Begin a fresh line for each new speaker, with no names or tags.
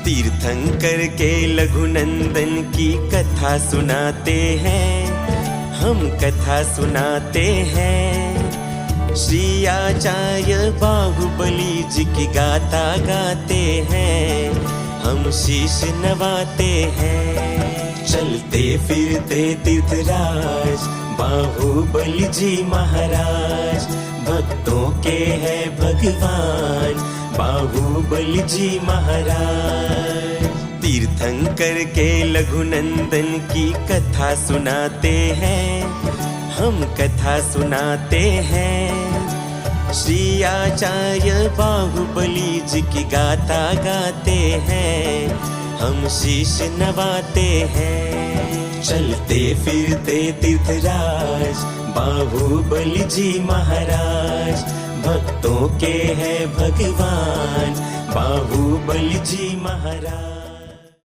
तीर्थंकर के लघुनंदन की कथा सुनाते हैं, हम कथा सुनाते हैं। श्री आचार्य बाहुबली जी की गाथा गाते हैं, हम शीश नवाते हैं। चलते फिरते तीर्थराज बाहुबली जी महाराज, भक्तों के हैं भगवान बाहुबली जी महाराज। तीर्थंकर के लघुनंदन की कथा सुनाते हैं, हम कथा सुनाते हैं। श्री आचार्य बाहुबली जी की गाथा गाते हैं, हम शीश नवाते हैं। चलते फिरते तीर्थराज बाहुबली जी महाराज, भक्तों के हैं भगवान बाहुबली जी महाराज।